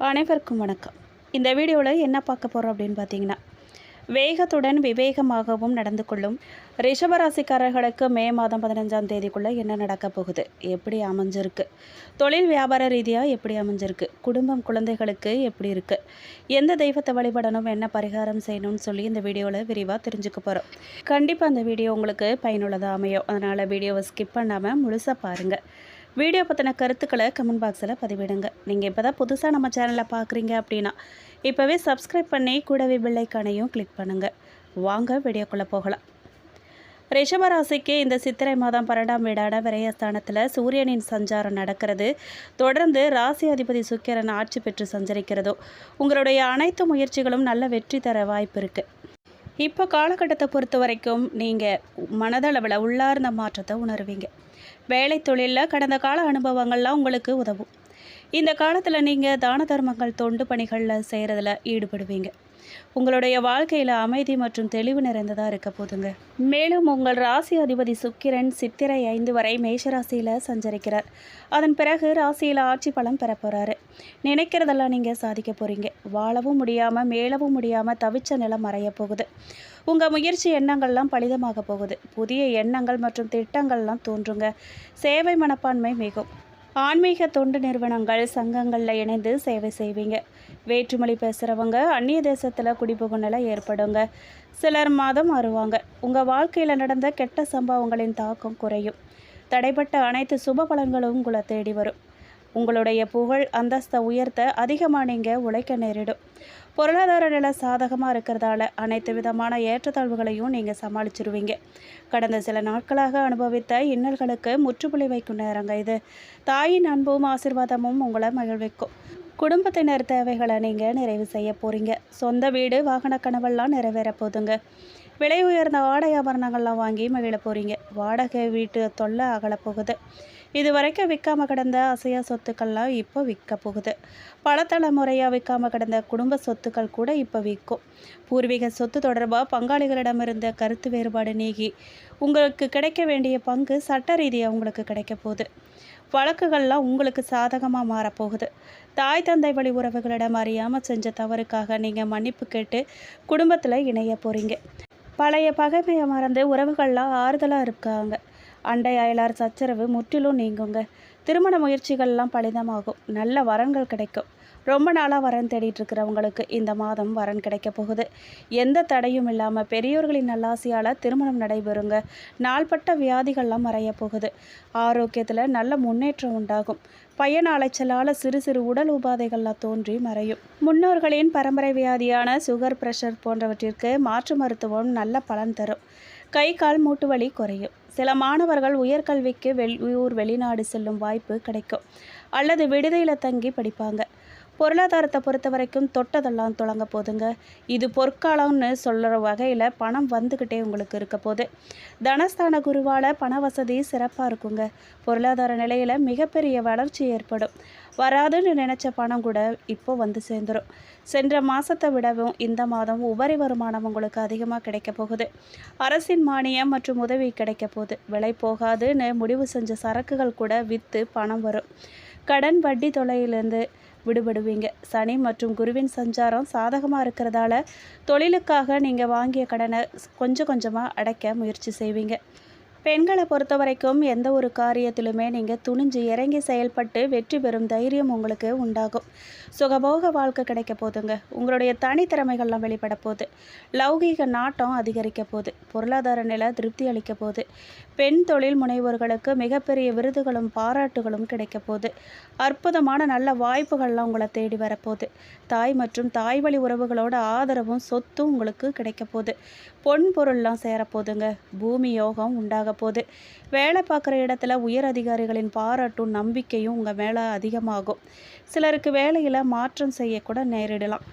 அனைவருக்கும் வணக்கம். இந்த வீடியோவில் என்ன பார்க்க போகிறோம் அப்படின்னு பார்த்தீங்கன்னா, வேகத்துடன் விவேகமாகவும் நடந்து கொள்ளும் ரிஷபராசிக்காரர்களுக்கு மே மாதம் 15ஆம் தேதிக்குள்ளே என்ன நடக்க போகுது, எப்படி அமைஞ்சிருக்கு, தொழில் வியாபார ரீதியாக எப்படி அமைஞ்சிருக்கு, குடும்பம் குழந்தைகளுக்கு எப்படி இருக்குது, எந்த தெய்வத்தை வழிபடணும், என்ன பரிகாரம் செய்யணும்னு சொல்லி இந்த வீடியோவில் விரிவாக தெரிஞ்சுக்க போகிறோம். கண்டிப்பாக அந்த வீடியோ உங்களுக்கு பயனுள்ளதாக அமையும். அதனால் வீடியோவை ஸ்கிப் பண்ணாமல் முழுசாக பாருங்கள். வீடியோ பற்றின கருத்துக்களை கமெண்ட் பாக்ஸில் பதிவிடுங்க. நீங்கள் இப்போ தான் புதுசாக நம்ம சேனலை பார்க்குறீங்க அப்படின்னா இப்போவே சப்ஸ்கிரைப் பண்ணி கூடவே பெல் ஐகானையும் கிளிக் பண்ணுங்கள். வாங்க வீடியோக்குள்ளே போகலாம். ரிஷபராசிக்கு இந்த சித்திரை மாதம் 12ஆம் வீடான விரயஸ்தானத்தில் சூரியனின் சஞ்சாரம் நடக்கிறது. தொடர்ந்து ராசி அதிபதி சுக்கிரன் ஆட்சி பெற்று சஞ்சரிக்கிறதோ உங்களுடைய அனைத்து முயற்சிகளும் நல்ல வெற்றி தர வாய்ப்பு இருக்குது. இப்போ காலகட்டத்தை பொறுத்த வரைக்கும் நீங்கள் மனதளவில் உள்ளார்ந்த மாற்றத்தை உணர்வீங்க. வேலை தொழிலில் கடந்த கால அனுபவங்கள்லாம் உங்களுக்கு உதவும். இந்த காலத்தில் நீங்கள் தான தர்மங்கள் தொண்டு பணிகளில் செய்கிறதுல ஈடுபடுவீங்க. உங்களுடைய வாழ்க்கையில் அமைதி மற்றும் தெளிவு நிறைந்ததாக இருக்க போதுங்க. மேலும் உங்கள் ராசி அதிபதி சுக்கிரன் சித்திரை 5 வரை மேஷராசியில் சஞ்சரிக்கிறார். அதன் பிறகு ராசியில் ஆட்சி பலம் பெற போகிறாரு. நினைக்கிறதெல்லாம் நீங்கள் சாதிக்க போகிறீங்க. வாழவும் முடியாமல் மேலவும் முடியாமல் தவிச்ச நிலம் மறைய போகுது. உங்கள் முயற்சி எண்ணங்கள்லாம் பலிதமாக போகுது. புதிய எண்ணங்கள் மற்றும் திட்டங்கள்லாம் தோன்றுங்க. சேவை மனப்பான்மை மிகும். ஆன்மீக தொண்டு நிறுவனங்கள் சங்கங்களில் இணைந்து சேவை செய்வீங்க. வேற்றுமொழி பேசுகிறவங்க அந்நிய தேசத்தில் குடிபுகும் நிலை ஏற்படுங்க. சிலர் மதம் மாறுவாங்க. உங்கள் வாழ்க்கையில் நடந்த கெட்ட சம்பவங்களின் தாக்கம் குறையும். தடைப்பட்ட அனைத்து சுப பலன்களும் உங்களை தேடி வரும். உங்களுடைய புகழ் அந்தஸ்தை உயர்த்த அதிகமாக நீங்கள் உழைக்க நேரிடும். பொருளாதார நிலை சாதகமாக இருக்கிறதால அனைத்து விதமான ஏற்றத்தாழ்வுகளையும் நீங்கள் சமாளிச்சிருவீங்க. கடந்த சில நாட்களாக அனுபவித்த இன்னல்களுக்கு முற்றுப்புள்ளி வைக்கும் நேரங்க இது. தாயின் அன்பும் ஆசீர்வாதமும் உங்களை மகிழ்விக்கும். குடும்பத்தினர் தேவைகளை நீங்கள் நிறைவு செய்ய போகிறீங்க. சொந்த வீடு வாகன கனவெல்லாம் நிறைவேற போதுங்க. விலை உயர்ந்த ஆடை ஆபரணங்கள்லாம் வாங்கி மகிழ போகிறீங்க. வாடகை வீட்டு தொல்லை அகலப்போகுது. இது வரைக்கும் விற்காமல் கிடந்த அசையா சொத்துக்கள்லாம் இப்போ விற்க போகுது. பல தலைமுறையாக விற்காமல் கிடந்த குடும்ப சொத்துக்கள் கூட இப்போ விற்கும். பூர்வீக சொத்து தொடர்பாக பங்காளிகளிடமிருந்த கருத்து வேறுபாடு நீங்கி உங்களுக்கு கிடைக்க வேண்டிய பங்கு சட்ட ரீதியாக உங்களுக்கு கிடைக்க போகுது. வழக்குகள்லாம் உங்களுக்கு சாதகமாக மாறப்போகுது. தாய் தந்தை வழி உறவுகளிடம் அறியாமல் செஞ்ச தவறுக்காக நீங்கள் மன்னிப்பு கேட்டு குடும்பத்தில் இணைய போகிறீங்க. பழைய பகைமையை மறந்து உறவுகள்லாம் ஆறுதலாக இருக்காங்க. அண்டை அயலார் சச்சரவு முற்றிலும் நீங்குங்க. திருமண முயற்சிகள்லாம் பலிதமாகும். நல்ல வரன்கள் கிடைக்கும். ரொம்ப நாளாக வரன் தேடிட்டு இருக்கிறவங்களுக்கு இந்த மாதம் வரன் கிடைக்க போகுது. எந்த தடையும் இல்லாமல் பெரியோர்களின் நல்லாசியால் திருமணம் நடைபெறுங்க. நாள்பட்ட வியாதிகள்லாம் மறைய போகுது. ஆரோக்கியத்தில் நல்ல முன்னேற்றம் உண்டாகும். பயண அலைச்சலால் சிறு சிறு உடல் உபாதைகள்லாம் தோன்றி மறையும். முன்னோர்களின் பரம்பரை வியாதியான சுகர், பிரஷர் போன்றவற்றிற்கு மாற்று மருத்துவம் நல்ல பலன் தரும். கை கால் மூட்டு வலி குறையும். சில மாணவர்கள் உயர்கல்விக்கு வெளிநாடு செல்லும் வாய்ப்பு கிடைக்கும். அல்லது விடுதியில் தங்கி படிப்பாங்க. பொருளாதாரத்தை பொறுத்த வரைக்கும் தொட்டதெல்லாம் தொடங்க போதுங்க. இது பொற்காலம்னு சொல்கிற வகையில் பணம் வந்துக்கிட்டே உங்களுக்கு இருக்க போது. தனஸ்தான குருவால் பண வசதி சிறப்பாக இருக்குங்க. பொருளாதார நிலையில் மிகப்பெரிய வளர்ச்சி ஏற்படும். வராதுன்னு நினச்ச பணம் கூட இப்போ வந்து சேர்ந்துடும். சென்ற மாதத்தை விடவும் இந்த மாதம் உபரி வருமானம் உங்களுக்கு அதிகமாக கிடைக்க போகுது. அரசின் மானியம் மற்றும் உதவி கிடைக்க போகுது. விலை போகாதுன்னு முடிவு செஞ்ச சரக்குகள் கூட விற்று பணம் வரும். கடன் வட்டி தொல்லையிலேருந்து விடுபடுவீங்க. சனி மற்றும் குருவின் சஞ்சாரம் சாதகமாக இருக்கிறதால தொழிலுக்காக நீங்கள் வாங்கிய கடனை கொஞ்சம் கொஞ்சமாக அடைக்க முயற்சி செய்வீங்க. பெண்களை பொறுத்த வரைக்கும் எந்த ஒரு காரியத்திலுமே நீங்கள் துணிஞ்சு இறங்கி செயல்பட்டு வெற்றி பெறும் தைரியம் உங்களுக்கு உண்டாகும். சுகபோக வாழ்க்கை கிடைக்க போதுங்க. உங்களுடைய தனித்திறமைகள்லாம் வெளிப்பட போகுது. லௌகீக நாட்டம் அதிகரிக்க போகுது. பொருளாதார நிலை திருப்தி அளிக்க போகுது. பெண் தொழில் முனைவோர்களுக்கு மிகப்பெரிய விருதுகளும் பாராட்டுகளும் கிடைக்க போகுது. அற்புதமான நல்ல வாய்ப்புகள்லாம் உங்களை தேடி வரப்போகுது. தாய் மற்றும் தாய் வழி உறவுகளோட ஆதரவும் சொத்தும் உங்களுக்கு கிடைக்க போகுது. பொன் பொருள்லாம் சேரப்போதுங்க. பூமி யோகம் உண்டாக போகுது. வேலை பார்க்குற இடத்துல உயர் அதிகாரிகளின் பாராட்டும் நம்பிக்கையும் உங்கள் மேலே அதிகமாகும். சிலருக்கு வேலையில் மாற்றம் செய்யக்கூட நேரிடலாம்.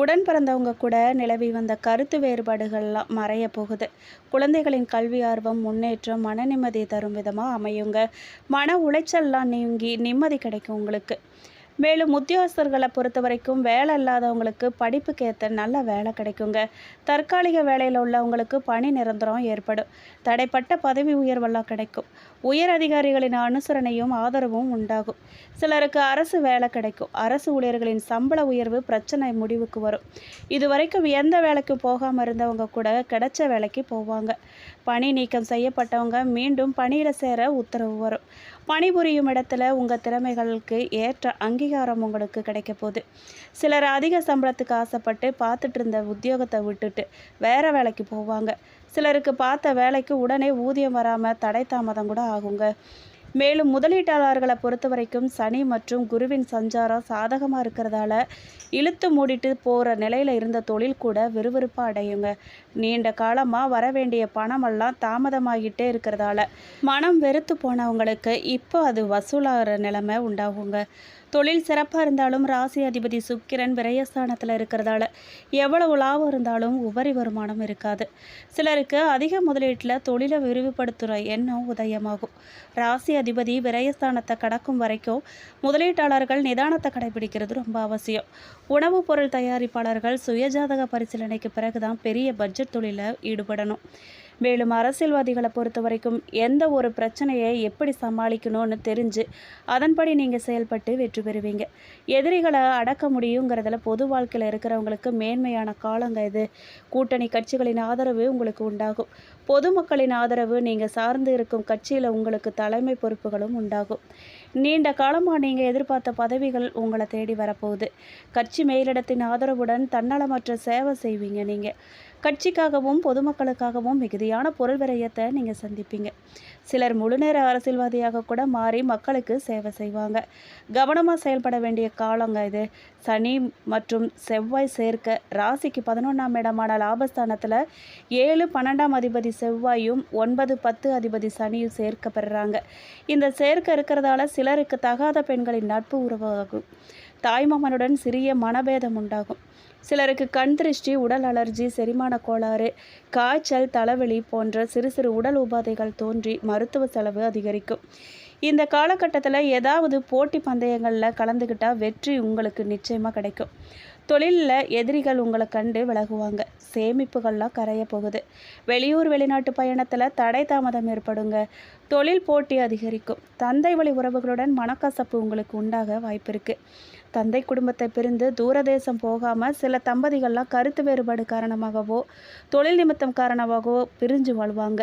உடன் பிறந்தவங்க கூட நிலவி வந்த கருத்து வேறுபாடுகள்லாம் மறைய போகுது. குழந்தைகளின் கல்வி ஆர்வம் முன்னேற்றம் மன நிம்மதி தரும் விதமாக அமையுங்க. மன உளைச்சல்லாம் நீங்கி நிம்மதி கிடைக்கும் உங்களுக்கு. மேலும் உத்தியோகஸ்தர்களை பொறுத்த வரைக்கும் வேலை இல்லாதவங்களுக்கு படிப்புக்கு ஏற்ற நல்ல வேலை கிடைக்குங்க. தற்காலிக வேலையில் உள்ளவங்களுக்கு பணி நிரந்தரம் ஏற்படும். தடைப்பட்ட பதவி உயர்வெல்லாம் கிடைக்கும். உயர் அதிகாரிகளின் அனுசரணையும் ஆதரவும் உண்டாகும். சிலருக்கு அரசு வேலை கிடைக்கும். அரசு ஊழியர்களின் சம்பள உயர்வு பிரச்சனை முடிவுக்கு வரும். இதுவரைக்கும் எந்த வேலைக்கு போகாமல் இருந்தவங்க கூட கிடைச்ச வேலைக்கு போவாங்க. பணி நீக்கம் செய்யப்பட்டவங்க மீண்டும் பணியில் சேர உத்தரவு வரும். பணிபுரியும் இடத்துல உங்கள் திறமைகளுக்கு ஏற்ற அங்கீகாரம் உங்களுக்கு கிடைக்க போகுது. சிலர் அதிக சம்பளத்துக்கு ஆசைப்பட்டு பார்த்துட்டு இருந்த உத்தியோகத்தை விட்டுட்டு வேறு வேலைக்கு போவாங்க. சிலருக்கு பார்த்த வேலைக்கு உடனே ஊதியம் வராமல் தடை தாமதம் கூட ஆகுங்க. மேலும் முதலீட்டாளர்களை பொறுத்த வரைக்கும் சனி மற்றும் குருவின் சஞ்சாரம் சாதகமாக இருக்கிறதால இழுத்து மூடிட்டு போகிற நிலையில் இருந்த தொழில் கூட விறுவிறுப்பாக அடையுங்க. நீண்ட காலமாக வர வேண்டிய பணமெல்லாம் தாமதமாகிட்டே இருக்கிறதால மனம் வெறுத்து போனவங்களுக்கு இப்போ அது வசூலாகிற நிலைமை உண்டாகுங்க. தொழில் சிறப்பாக இருந்தாலும் ராசி அதிபதி சுக்கிரன் விரயஸ்தானத்தில் இருக்கிறதால எவ்வளவு லாபம் இருந்தாலும் உபரி வருமானம் இருக்காது. சிலருக்கு அதிக முதலீட்டில் தொழிலை விரிவுபடுத்துகிற எண்ணம் உதயமாகும். ராசி அதிபதி விரயஸ்தானத்தை கடக்கும் வரைக்கும் முதலீட்டாளர்கள் நிதானத்தை கடைபிடிக்கிறது ரொம்ப அவசியம். உணவுப் பொருள் தயாரிப்பாளர்கள் சுயஜாதக பரிசீலனைக்கு பிறகுதான் பெரிய பட்ஜெட் தொழிலில் ஈடுபடணும். மேலும் அரசியல்வாதிகளை பொறுத்த வரைக்கும் எந்த ஒரு பிரச்சனையை எப்படி சமாளிக்கணும்னு தெரிஞ்சு அதன்படி நீங்கள் செயல்பட்டு வெற்றி பெறுவீங்க. எதிரிகளை அடக்க முடியுங்கிறதுல பொது வாழ்க்கையில் இருக்கிறவங்களுக்கு மேன்மையான காலங்க இது. கூட்டணி கட்சிகளின் ஆதரவு உங்களுக்கு உண்டாகும். பொதுமக்களின் ஆதரவு நீங்கள் சார்ந்து இருக்கும் கட்சியில் உங்களுக்கு தலைமை பொறுப்புகளும் உண்டாகும். நீண்ட காலமாக நீங்கள் எதிர்பார்த்த பதவிகள் உங்களை தேடி வரப்போகுது. கட்சி மேலிடத்தின் ஆதரவுடன் தன்னலமற்ற சேவை செய்வீங்க. நீங்கள் கட்சிக்காகவும் பொதுமக்களுக்காகவும் மிகுதியான பொருள் விரயத்தை நீங்கள் சந்திப்பீங்க. சிலர் முழுநேர அரசியல்வாதியாக கூட மாறி மக்களுக்கு சேவை செய்வாங்க. கவனமாக செயல்பட வேண்டிய காலங்க இது. சனி மற்றும் செவ்வாய் சேர்க்க ராசிக்கு 11ஆம் இடமான லாபஸ்தானத்தில் 7, 12ஆம் அதிபதி செவ்வாயும் 9, 10 அதிபதி சனியும் சேர்க்க பெறுறாங்க. இந்த சேர்க்க இருக்கிறதால சிலருக்கு தகாத பெண்களின் நட்பு உருவாகும். தாய்மாமனுடன் சிறிய மனபேதம் உண்டாகும். சிலருக்கு கண் திருஷ்டி, உடல் அலர்ஜி, செரிமான கோளாறு, காய்ச்சல், தலைவலி போன்ற சிறு சிறு உடல் உபாதைகள் தோன்றி மருத்துவ செலவு அதிகரிக்கும். இந்த காலகட்டத்தில் ஏதாவது போட்டி பந்தயங்களில் கலந்துக்கிட்டால் வெற்றி உங்களுக்கு நிச்சயமாக கிடைக்கும். தொழிலில் எதிரிகள் உங்களை கண்டு விலகுவாங்க. சேமிப்புகள்லாம் கரைய போகுது. வெளியூர் வெளிநாட்டு பயணத்தில் தடை தாமதம் ஏற்படுங்க. தொழில் போட்டி அதிகரிக்கும். தந்தை வழி உறவுகளுடன் மனக்கசப்பு உங்களுக்கு உண்டாக வாய்ப்பு இருக்குது. தந்தை குடும்பத்தை பிரிந்து தூரதேசம் போகாமல் சில தம்பதிகள்லாம் கருத்து வேறுபாடு காரணமாகவோ தொழில் நிமித்தம் காரணமாகவோ பிரிஞ்சு வாழ்வாங்க.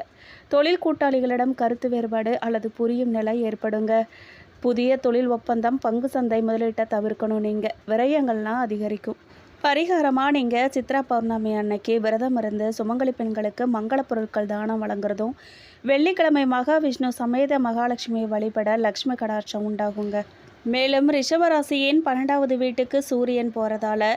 தொழில் கூட்டாளிகளிடம் கருத்து வேறுபாடு அல்லது புரியும் நிலை ஏற்படுங்க. புதிய தொழில் ஒப்பந்தம், பங்கு சந்தை முதலீட்டை தவிர்க்கணும். நீங்கள் விரயங்கள்லாம் அதிகரிக்கும். பரிகாரமாக நீங்கள் சித்ரா பௌர்ணமி அன்னைக்கு விரதம் இருந்து சுமங்கலி பெண்களுக்கு மங்கள பொருட்கள் தானம் வழங்குறதும், வெள்ளிக்கிழமை மகாவிஷ்ணு சமேத மகாலட்சுமியை வழிபட லக்ஷ்மி கடாட்சம் உண்டாகுங்க. மேலும் ரிஷபராசியின் 12வது வீட்டுக்கு சூரியன் போகிறதால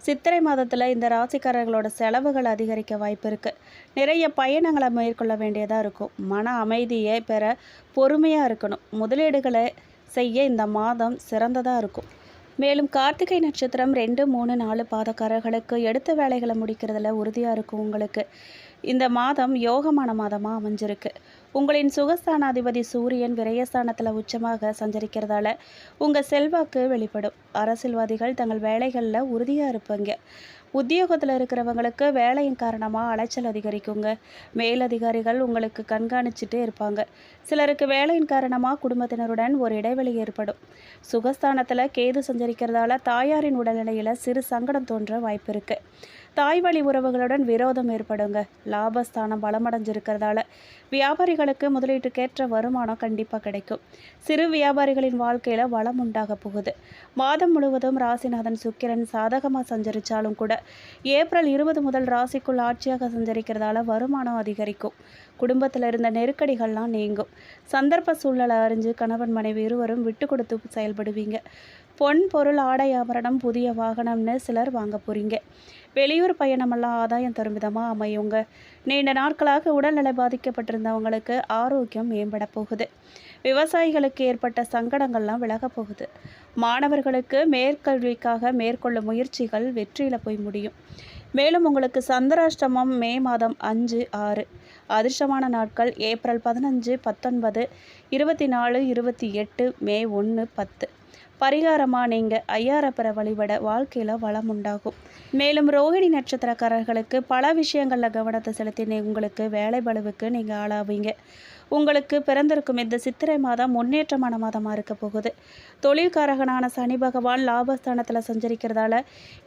சித்திரை மாதத்தில் இந்த ராசிக்காரர்களோட செலவுகள் அதிகரிக்க வாய்ப்பு இருக்குது. நிறைய பயணங்களை மேற்கொள்ள வேண்டியதாக இருக்கும். மன அமைதியை பெற பொறுமையாக இருக்கணும். முதலீடுகளை செய்ய இந்த மாதம் சிறந்ததாக இருக்கும். மேலும் கார்த்திகை நட்சத்திரம் 2, 3, 4 பாதக்காரர்களுக்கு எடுத்த வேலைகளை முடிக்கிறதுல உறுதியாக இருக்கும். உங்களுக்கு இந்த மாதம் யோகமான மாதமாக அமைஞ்சிருக்கு. உங்களின் சுகஸ்தானாதிபதி சூரியன் விரயஸ்தானத்தில் உச்சமாக சஞ்சரிக்கிறதால உங்கள் செல்வாக்கு வெளிப்படும். அரசியல்வாதிகள் தங்கள் வேலைகளில் உறுதியாக இருப்பீங்க. உத்தியோகத்தில் இருக்கிறவங்களுக்கு வேலையின் காரணமாக அலைச்சல் அதிகரிக்குங்க. மேலதிகாரிகள் உங்களுக்கு கண்காணிச்சுட்டே இருப்பாங்க. சிலருக்கு வேலையின் காரணமாக குடும்பத்தினருடன் ஒரு இடைவெளி ஏற்படும். சுகஸ்தானத்தில் கேது சஞ்சரிக்கிறதால தாயாரின் உடல்நிலையில் சிறு சங்கடம் தோன்ற வாய்ப்பு இருக்குது. தாய் வழி உறவுகளுடன் விரோதம் ஏற்படுங்க. லாபஸ்தானம் பலமடைஞ்சிருக்கிறதால வியாபாரிகளுக்கு முதலீட்டுக்கேற்ற வருமானம் கண்டிப்பாக கிடைக்கும். சிறு வியாபாரிகளின் வாழ்க்கையில் வளம் உண்டாக போகுது. மாதம் முழுவதும் ராசிநாதன் சுக்கிரன் சாதகமாக சஞ்சரித்தாலும் கூட ஏப்ரல் 20 முதல் ராசிக்குள் ஆட்சியாக சஞ்சரிக்கிறதால வருமானம் அதிகரிக்கும். குடும்பத்தில் இருந்த நெருக்கடிகள்லாம் நீங்கும். சந்தர்ப்ப சூழலை அறிஞ்சு கணவன் மனைவி இருவரும் விட்டு கொடுத்து செயல்படுவீங்க. பொன் பொருள் ஆடை ஆபரணம் புதிய வாகனம்னு சிலர் வாங்க போகிறீங்க. வெளியூர் பயணமெல்லாம் ஆதாயம் தரும் விதமாக அமையுங்க. நீண்ட நாட்களாக உடல்நிலை பாதிக்கப்பட்டிருந்தவங்களுக்கு ஆரோக்கியம் மேம்பட போகுது. விவசாயிகளுக்கு ஏற்பட்ட சங்கடங்கள்லாம் விலக போகுது. மாணவர்களுக்கு மேற்கல்விக்காக மேற்கொள்ளும் முயற்சிகள் வெற்றியில் போய் முடியும். மேலும் உங்களுக்கு சந்திராஷ்டமம் மே மாதம் 5, 6. அதிர்ஷ்டமான நாட்கள் ஏப்ரல் 15, 19, 24, 28, மே 1, 10. பரிகாரமாக நீங்கள் ஐயாரப்பரை வழிபட வாழ்க்கையில் வளம் உண்டாகும். மேலும் ரோகிணி நட்சத்திரக்காரர்களுக்கு பல விஷயங்களில் கவனத்தை செலுத்தி உங்களுக்கு வேலை பளுவுக்கு நீங்கள் ஆளாவீங்க. உங்களுக்கு பிறந்திருக்கும் இந்த சித்திரை மாதம் முன்னேற்றமான மாதமாக இருக்க போகுது. தொழில்காரகனான சனி பகவான் லாபஸ்தானத்தில் சஞ்சரிக்கிறதால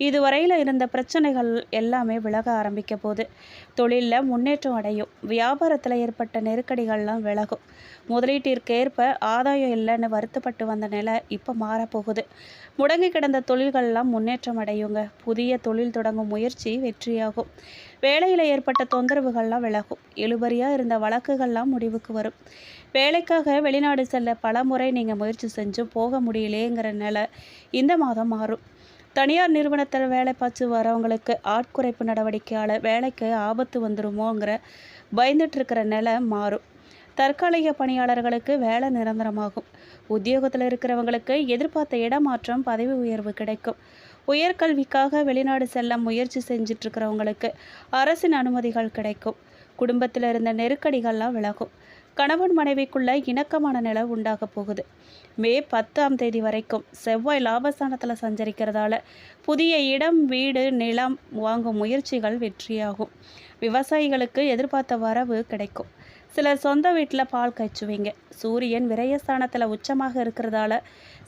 இதுவரையில் இருந்த பிரச்சனைகள் எல்லாமே விலக ஆரம்பிக்க போகுது. தொழிலில் முன்னேற்றம் அடையும். வியாபாரத்தில் ஏற்பட்ட நெருக்கடிகள்லாம் விலகும். முதலீட்டிற்கேற்ப ஆதாயம் இல்லைன்னு வருத்தப்பட்டு வந்த நிலை இப்போ மாறப்போகுது. முடங்கி கிடந்த தொழில்கள்லாம் முன்னேற்றம் அடையுங்க. புதிய தொழில் தொடங்கும் முயற்சி வெற்றியாகும். வேலையில் ஏற்பட்ட தொந்தரவுகள்லாம் விலகும். இழுபறியாக இருந்த வழக்குகள்லாம் முடிவுக்கு வரும். வேலைக்காக வெளிநாடு செல்ல பல முறை நீங்கள் முயற்சி செஞ்சும் போக முடியலேங்கிற நிலை இந்த மாதம் மாறும். தனியார் நிறுவனத்தில் வேலை பார்த்து வரவங்களுக்கு ஆட்குறைப்பு நடவடிக்கையால் வேலைக்கு ஆபத்து வந்துருமோங்கிற பயந்துட்டு இருக்கிற நிலை மாறும். தற்காலிக பணியாளர்களுக்கு வேலை நிரந்தரமாகும். உத்தியோகத்தில் இருக்கிறவங்களுக்கு எதிர்பார்த்த இடமாற்றம், பதவி உயர்வு கிடைக்கும். உயர்கல்விக்காக வெளிநாடு செல்ல முயற்சி செஞ்சிட்ருக்கிறவங்களுக்கு அரசின் அனுமதிகள் கிடைக்கும். குடும்பத்தில் இருந்த நெருக்கடிகள்லாம் விலகும். கணவன் மனைவிக்குள்ள இணக்கமான நிலை உண்டாக போகுது. மே 10 வரைக்கும் செவ்வாய் லாபஸ்தானத்தில் சஞ்சரிக்கிறதால புதிய இடம், வீடு, நிலம் வாங்கும் முயற்சிகள் வெற்றியாகும். விவசாயிகளுக்கு எதிர்பார்த்த வரவு கிடைக்கும். சிலர் சொந்த வீட்டில் பால் காய்ச்சுவீங்க. சூரியன் விரயஸ்தானத்தில் உச்சமாக இருக்கிறதால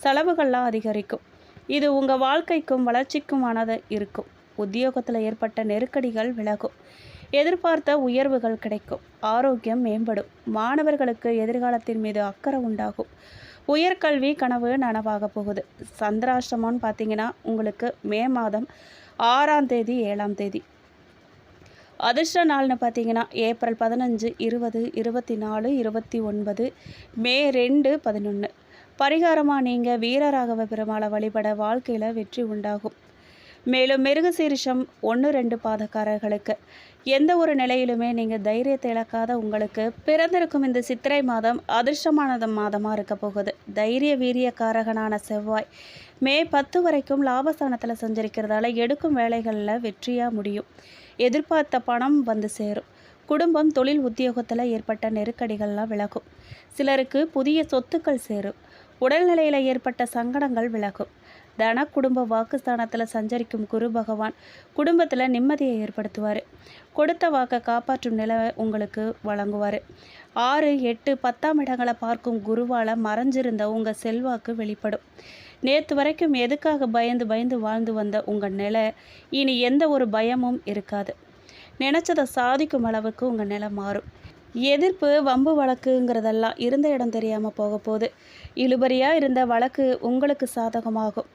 செலவுகள்லாம் அதிகரிக்கும். இது உங்கள் வாழ்க்கைக்கும் வளர்ச்சிக்குமானது இருக்கும். உத்தியோகத்தில் ஏற்பட்ட நெருக்கடிகள் விலகும். எதிர்பார்த்த உயர்வுகள் கிடைக்கும். ஆரோக்கியம் மேம்படும். மாணவர்களுக்கு எதிர்காலத்தின் மீது அக்கறை உண்டாகும். உயர்கல்வி கனவு நனவாக போகுது. சந்திராஷ்டமம்னு பார்த்தீங்கன்னா உங்களுக்கு மே மாதம் 6 தேதி 7 அதிர்ஷ்ட நாள்னு பார்த்தீங்கன்னா ஏப்ரல் 15, 20, 24, 29, மே 2, 11. பரிகாரமாக நீங்கள் வீரராகவ பெருமாளை வழிபட வாழ்க்கையில் வெற்றி உண்டாகும். மேலும் மிருகசீரிஷம் 1, 2 பாதக்காரர்களுக்கு எந்த ஒரு நிலையிலுமே நீங்கள் தைரியத்தை இழக்காத உங்களுக்கு பிறந்திருக்கும் இந்த சித்திரை மாதம் அதிர்ஷ்டமான மாதமாக இருக்க போகுது. தைரிய வீரியக்காரகனான செவ்வாய் மே 10 வரைக்கும் லாபஸ்தானத்தில் சஞ்சரிக்கிறதால எடுக்கும் வேலைகளில் வெற்றியாக முடியும். எதிர்பார்த்த பணம் வந்து சேரும். குடும்பம், தொழில், உத்தியோகத்தில் ஏற்பட்ட நெருக்கடிகள்லாம் விலகும். சிலருக்கு புதிய சொத்துக்கள் சேரும். உடல்நிலையில் ஏற்பட்ட சங்கடங்கள் விலகும். தன குடும்ப வாக்குஸ்தானத்தில் சஞ்சரிக்கும் குரு பகவான் குடும்பத்தில் நிம்மதியை ஏற்படுத்துவார். கொடுத்த வாக்கை காப்பாற்றும் நிலை உங்களுக்கு வழங்குவார். 6, 8, 10 இடங்களை பார்க்கும் குருவால் மறைஞ்சிருந்த உங்கள் செல்வாக்கு வெளிப்படும். நேற்று வரைக்கும் எதுக்காக பயந்து வாழ்ந்து வந்த உங்கள் நிலை இனி எந்த ஒரு பயமும் இருக்காது. நினச்சதை சாதிக்கும் அளவுக்கு உங்கள் நிலை மாறும். எதிர்ப்பு, வம்பு வழக்குங்கிறதெல்லாம் இருந்த இடம் தெரியாமல் போக போகுது. இழுபறியாக இருந்த வழக்கு உங்களுக்கு சாதகமாகும்.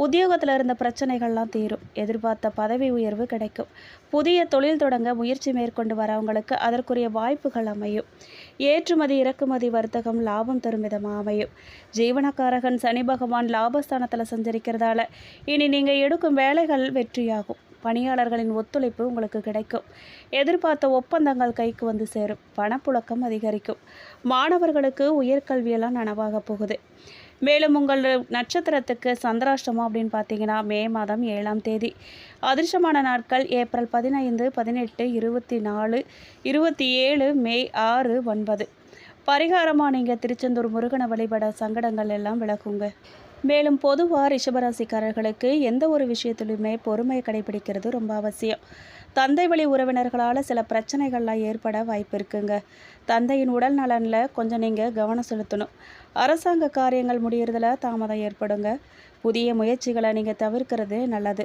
உத்தியோகத்தில் இருந்த பிரச்சனைகள்லாம் தீரும். எதிர்பார்த்த பதவி உயர்வு கிடைக்கும். புதிய தொழில் தொடங்க முயற்சி மேற்கொண்டு வரவங்களுக்கு அதற்குரிய வாய்ப்புகள் அமையும். ஏற்றுமதி, இறக்குமதி, வர்த்தகம் லாபம் தரும் விதமாக அமையும். ஜீவனக்காரகன் சனி பகவான் லாபஸ்தானத்தில் சஞ்சரிக்கிறதால இனி நீங்கள் எடுக்கும் வேலைகள் வெற்றியாகும். பணியாளர்களின் ஒத்துழைப்பு உங்களுக்கு கிடைக்கும். எதிர்பார்த்த ஒப்பந்தங்கள் கைக்கு வந்து சேரும். பணப்புழக்கம் அதிகரிக்கும். மாணவர்களுக்கு உயர்கல்வியெல்லாம் நனவாக போகுது. மேலும் உங்கள் நட்சத்திரத்துக்கு சந்திராஷ்டமம் அப்படின்னு பார்த்தீங்கன்னா மே மாதம் 7 தேதி. அதிர்ஷ்டமான நாட்கள் ஏப்ரல் 15, 18, 24, 27, மே 6, 9. பரிகாரமாக நீங்கள் திருச்செந்தூர் முருகனை வழிபட சங்கடங்கள் எல்லாம் விலகுங்க. மேலும் பொதுவாக ரிஷபராசிக்காரர்களுக்கு எந்த ஒரு விஷயத்திலுமே பொறுமையை கடைபிடிக்கிறது ரொம்ப அவசியம். தந்தை வழி உறவினர்களால் சில பிரச்சனைகள்லாம் ஏற்பட வாய்ப்பு இருக்குங்க. தந்தையின் உடல் நலனில் கொஞ்சம் நீங்கள் கவனம் செலுத்தணும். அரசாங்க காரியங்கள் முடியறதுல தாமதம் ஏற்படுங்க. புதிய முயற்சிகளை நீங்கள் தவிர்க்கிறது நல்லது.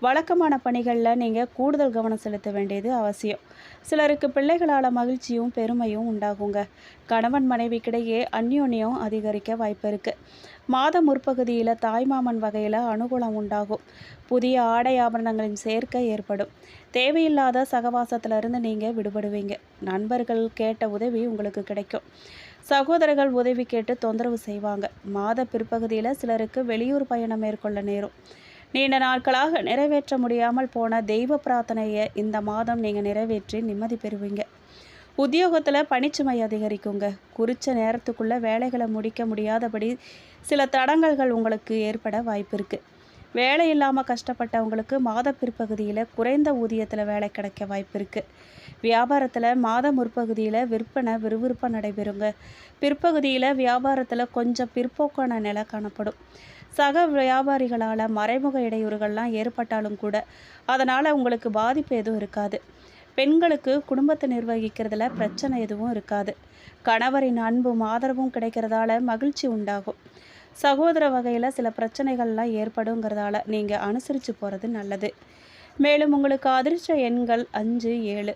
வழக்கமான பணிகளில் நீங்கள் கூடுதல் கவனம் செலுத்த வேண்டியது அவசியம். சிலருக்கு பிள்ளைகளால் மகிழ்ச்சியும் பெருமையும் உண்டாகுங்க. கணவன் மனைவிக்கிடையே அந்யோன்யம் அதிகரிக்க வாய்ப்பு இருக்குது. மாத முற்பகுதியில் தாய்மாமன் வகையில் அனுகூலம் உண்டாகும். புதிய ஆடை ஆபரணங்களின் சேர்க்கை ஏற்படும். தேவையில்லாத சகவாசத்திலிருந்து நீங்கள் விடுபடுவீங்க. நண்பர்கள் கேட்ட உதவி உங்களுக்கு கிடைக்கும். சகோதரர்கள் உதவி கேட்டு தொந்தரவு செய்வாங்க. மாத பிற்பகுதியில் சிலருக்கு வெளியூர் பயணம் மேற்கொள்ள நேரும். நீண்ட நாட்களாக நிறைவேற்ற முடியாமல் போன தெய்வ பிரார்த்தனையை இந்த மாதம் நீங்கள் நிறைவேற்றி நிம்மதி பெறுவீங்க. உத்தியோகத்தில் பணிச்சுமை அதிகரிக்குங்க. குறித்த நேரத்துக்குள்ளே வேலைகளை முடிக்க முடியாதபடி சில தடங்கல்கள் உங்களுக்கு ஏற்பட வாய்ப்பு இருக்குது. வேலை இல்லாமல் கஷ்டப்பட்டவங்களுக்கு மாத பிற்பகுதியில் குறைந்த ஊதியத்தில் வேலை கிடைக்க வாய்ப்பு இருக்குது. வியாபாரத்தில் மாத முற்பகுதியில் விற்பனை விறுவிறுப்பாக நடைபெறுங்க. பிற்பகுதியில் வியாபாரத்தில் கொஞ்சம் பிற்போக்கான நிலை காணப்படும். சக வியாபாரிகளால் மறைமுக இடையூறுகள்லாம் ஏற்பட்டாலும் கூட அதனால் உங்களுக்கு பாதிப்பு எதுவும் இருக்காது. பெண்களுக்கு குடும்பத்தை நிர்வகிக்கிறதுல பிரச்சனை எதுவும் இருக்காது. கணவரின் அன்பும் ஆதரவும் கிடைக்கிறதால மகிழ்ச்சி உண்டாகும். சகோதர வகையில் சில பிரச்சனைகள்லாம் ஏற்படுங்கிறதால நீங்கள் அனுசரித்து போகிறது நல்லது. மேலும் உங்களுக்கு அதிர்ஷ்ட எண்கள் 5, 7.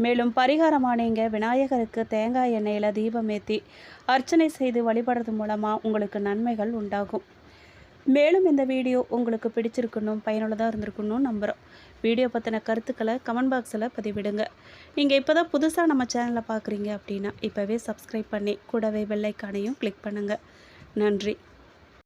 மேலும் பரிகாரமாக நீங்கள் விநாயகருக்கு தேங்காய் எண்ணெயில் தீபமேற்றி அர்ச்சனை செய்து வழிபடுறது மூலமாக உங்களுக்கு நன்மைகள் உண்டாகும். மேலும் இந்த வீடியோ உங்களுக்கு பிடிச்சிருக்கணும், பயனுள்ளதாக இருந்திருக்கணும் நம்புகிறோம். வீடியோ பற்றின கருத்துக்களை கமெண்ட் பாக்ஸில் பதிவிடுங்க. நீங்கள் இப்போ தான் புதுசாக நம்ம சேனலை பார்க்குறீங்க அப்படின்னா இப்போவே சப்ஸ்கிரைப் பண்ணி கூடவே பெல் ஐக்கானையும் கிளிக் பண்ணுங்கள். நன்றி.